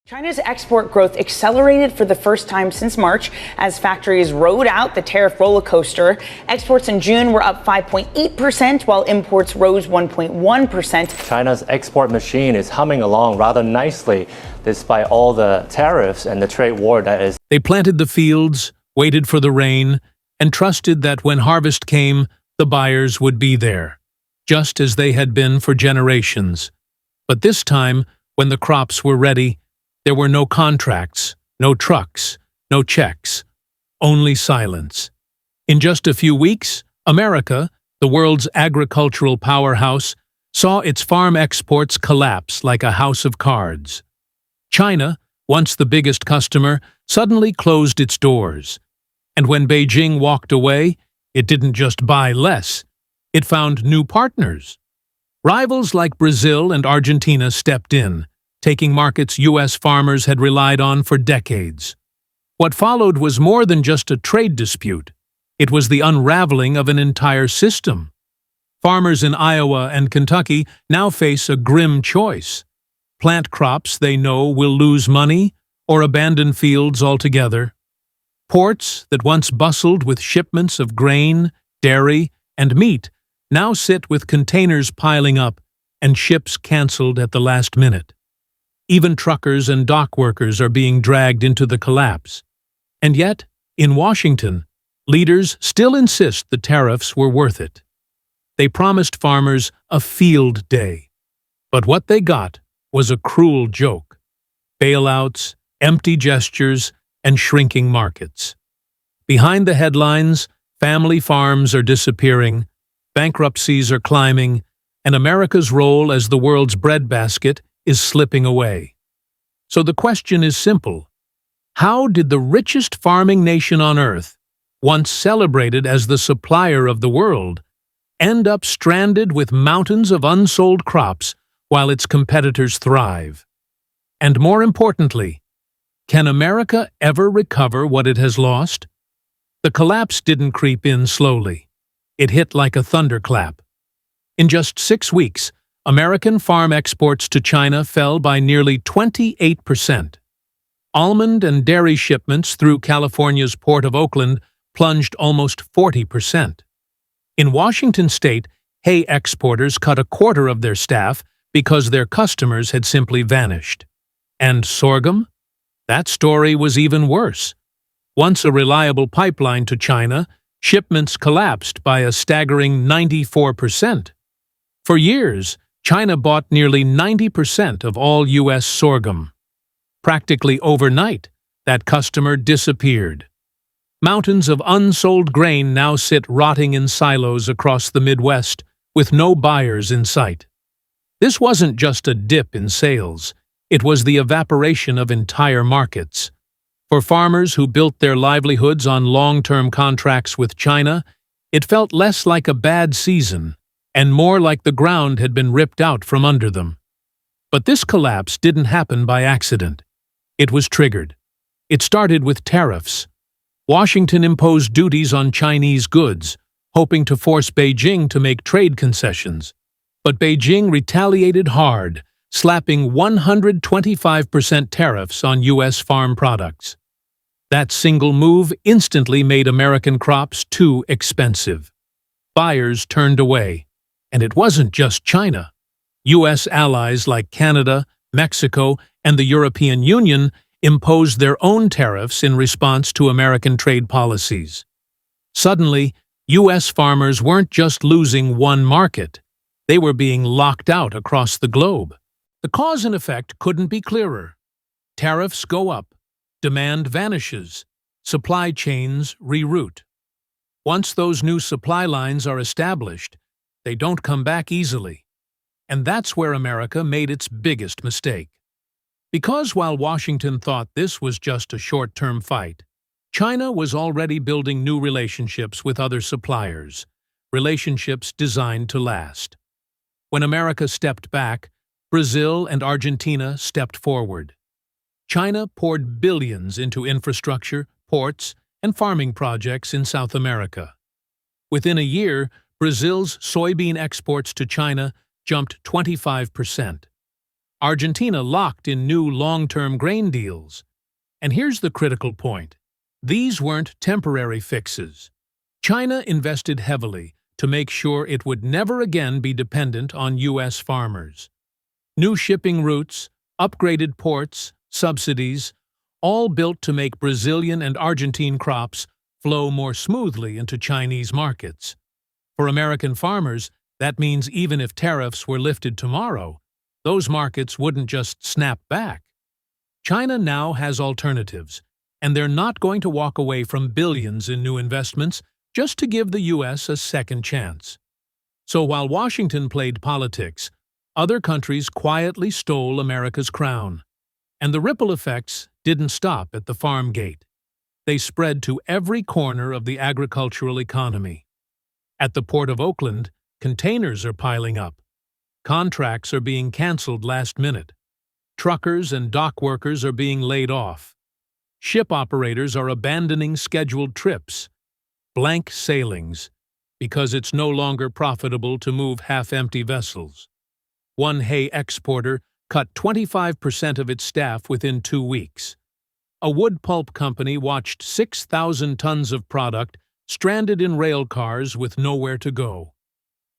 China's export growth accelerated for the first time since March as factories rode out the tariff roller coaster. Exports in June were up 5.8%, while imports rose 1.1%. China's export machine is humming along rather nicely, despite all the tariffs and the trade war that is. They planted the fields, waited for the rain, and trusted that when harvest came, the buyers would be there, just as they had been for generations. But this time, when the crops were ready, there were no contracts, no trucks, no checks, only silence. In just a few weeks, America, the world's agricultural powerhouse, saw its farm exports collapse like a house of cards. China, once the biggest customer, suddenly closed its doors. And when Beijing walked away, it didn't just buy less, it found new partners. Rivals like Brazil and Argentina stepped in, taking markets U.S. farmers had relied on for decades. What followed was more than just a trade dispute. It was the unraveling of an entire system. Farmers in Iowa and Kentucky now face a grim choice: plant crops they know will lose money or abandon fields altogether. Ports that once bustled with shipments of grain, dairy, and meat now sit with containers piling up and ships canceled at the last minute. Even truckers and dock workers are being dragged into the collapse. And yet, in Washington, leaders still insist the tariffs were worth it. They promised farmers a field day. But what they got was a cruel joke: bailouts, empty gestures, and shrinking markets. Behind the headlines, family farms are disappearing, bankruptcies are climbing, and America's role as the world's breadbasket is slipping away. So the question is simple: how did the richest farming nation on earth, once celebrated as the supplier of the world, end up stranded with mountains of unsold crops while its competitors thrive? And more importantly, can America ever recover what it has lost? The collapse didn't creep in slowly. It hit like a thunderclap. In just 6 weeks, American farm exports to China fell by nearly 28%. Almond and dairy shipments through California's Port of Oakland plunged almost 40%. In Washington state, hay exporters cut a quarter of their staff because their customers had simply vanished. And sorghum? That story was even worse. Once a reliable pipeline to China, shipments collapsed by a staggering 94%. For years, China bought nearly 90% of all U.S. sorghum. Practically overnight, that customer disappeared. Mountains of unsold grain now sit rotting in silos across the Midwest, with no buyers in sight. This wasn't just a dip in sales, it was the evaporation of entire markets. For farmers who built their livelihoods on long-term contracts with China, it felt less like a bad season and more like the ground had been ripped out from under them. But this collapse didn't happen by accident. It was triggered. It started with tariffs. Washington imposed duties on Chinese goods, hoping to force Beijing to make trade concessions. But Beijing retaliated hard, slapping 125% tariffs on U.S. farm products. That single move instantly made American crops too expensive. Buyers turned away. And it wasn't just China. U.S. allies like Canada, Mexico, and the European Union imposed their own tariffs in response to American trade policies. Suddenly, U.S. farmers weren't just losing one market. They were being locked out across the globe. The cause and effect couldn't be clearer. Tariffs go up, demand vanishes, supply chains reroute. Once those new supply lines are established, they don't come back easily. And that's where America made its biggest mistake. Because while Washington thought this was just a short-term fight, China was already building new relationships with other suppliers, relationships designed to last. When America stepped back, Brazil and Argentina stepped forward. China poured billions into infrastructure, ports, and farming projects in South America. Within a year, Brazil's soybean exports to China jumped 25%. Argentina locked in new long-term grain deals. And here's the critical point. These weren't temporary fixes. China invested heavily to make sure it would never again be dependent on U.S. farmers. New shipping routes, upgraded ports, subsidies, all built to make Brazilian and Argentine crops flow more smoothly into Chinese markets. For American farmers, that means even if tariffs were lifted tomorrow, those markets wouldn't just snap back. China now has alternatives, and they're not going to walk away from billions in new investments just to give the U.S. a second chance. So while Washington played politics, other countries quietly stole America's crown. And the ripple effects didn't stop at the farm gate. They spread to every corner of the agricultural economy. At the Port of Oakland, containers are piling up. Contracts are being canceled last minute. Truckers and dock workers are being laid off. Ship operators are abandoning scheduled trips. Blank sailings, because it's no longer profitable to move half-empty vessels. One hay exporter cut 25% of its staff within 2 weeks. A wood pulp company watched 6,000 tons of product stranded in rail cars with nowhere to go.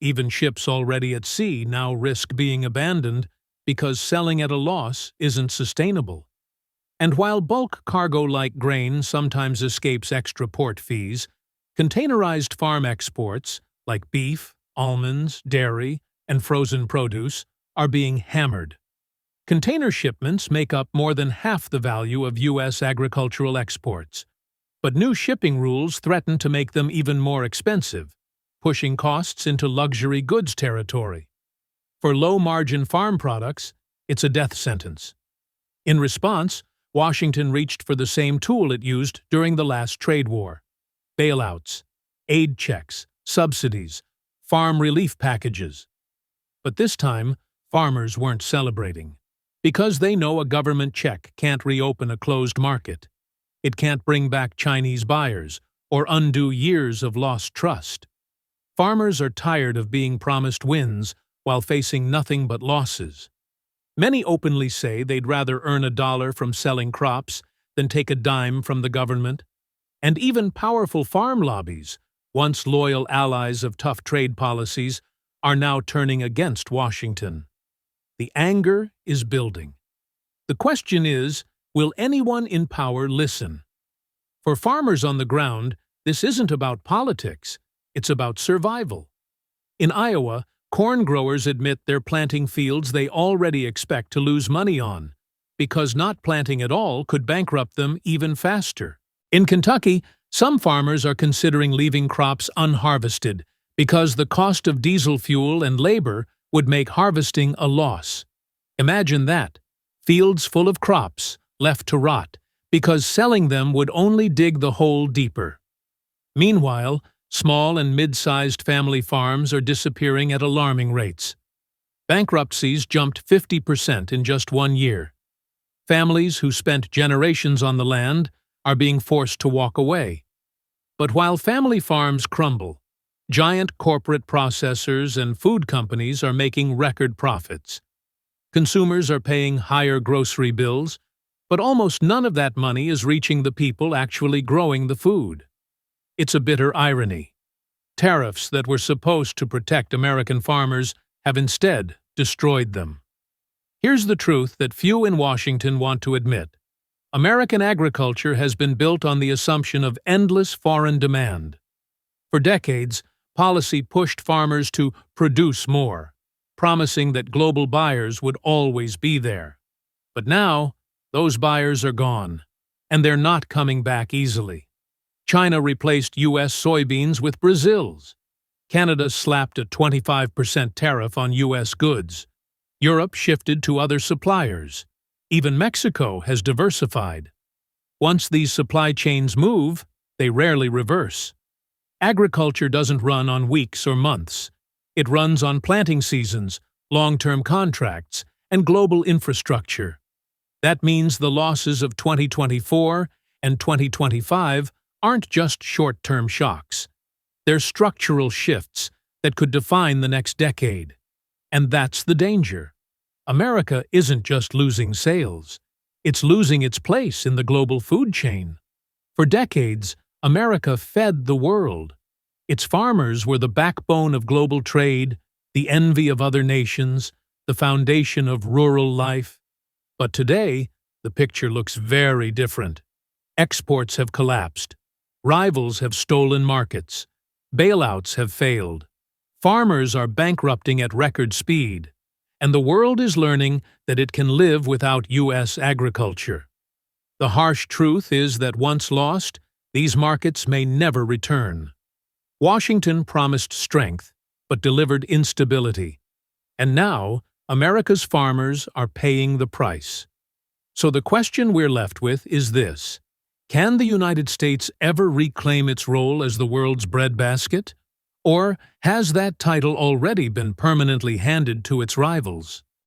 Even ships already at sea now risk being abandoned because selling at a loss isn't sustainable. And while bulk cargo like grain sometimes escapes extra port fees, containerized farm exports, like beef, almonds, dairy, and frozen produce, are being hammered. Container shipments make up more than half the value of U.S. agricultural exports, but new shipping rules threaten to make them even more expensive, pushing costs into luxury goods territory. For low-margin farm products, it's a death sentence. In response, Washington reached for the same tool it used during the last trade war: bailouts, aid checks, subsidies, farm relief packages. But this time, farmers weren't celebrating, because they know a government check can't reopen a closed market. It can't bring back Chinese buyers or undo years of lost trust. Farmers are tired of being promised wins while facing nothing but losses. Many openly say they'd rather earn $1 from selling crops than take a dime from the government. And even powerful farm lobbies, once loyal allies of tough trade policies, are now turning against Washington. The anger is building. The question is, will anyone in power listen? For farmers on the ground, this isn't about politics, it's about survival. In Iowa, corn growers admit they're planting fields they already expect to lose money on, because not planting at all could bankrupt them even faster. In Kentucky, some farmers are considering leaving crops unharvested because the cost of diesel fuel and labor would make harvesting a loss. Imagine that, fields full of crops left to rot because selling them would only dig the hole deeper. Meanwhile, small and mid-sized family farms are disappearing at alarming rates. Bankruptcies jumped 50% in just 1 year. Families who spent generations on the land are being forced to walk away. But while family farms crumble, giant corporate processors and food companies are making record profits. Consumers are paying higher grocery bills, but almost none of that money is reaching the people actually growing the food. It's a bitter irony. Tariffs that were supposed to protect American farmers have instead destroyed them. Here's the truth that few in Washington want to admit. American agriculture has been built on the assumption of endless foreign demand. For decades, policy pushed farmers to produce more, promising that global buyers would always be there. But now, those buyers are gone, and they're not coming back easily. China replaced U.S. soybeans with Brazil's. Canada slapped a 25% tariff on U.S. goods. Europe shifted to other suppliers. Even Mexico has diversified. Once these supply chains move, they rarely reverse. Agriculture doesn't run on weeks or months. It runs on planting seasons, long-term contracts, and global infrastructure. That means the losses of 2024 and 2025 aren't just short-term shocks. They're structural shifts that could define the next decade. And that's the danger. America isn't just losing sales, it's losing its place in the global food chain. For decades, America fed the world. Its farmers were the backbone of global trade, the envy of other nations, the foundation of rural life. But today, the picture looks very different. Exports have collapsed. Rivals have stolen markets. Bailouts have failed. Farmers are bankrupting at record speed. And the world is learning that it can live without U.S. agriculture. The harsh truth is that once lost, these markets may never return. Washington promised strength, but delivered instability. And now, America's farmers are paying the price. So the question we're left with is this: can the United States ever reclaim its role as the world's breadbasket? Or has that title already been permanently handed to its rivals?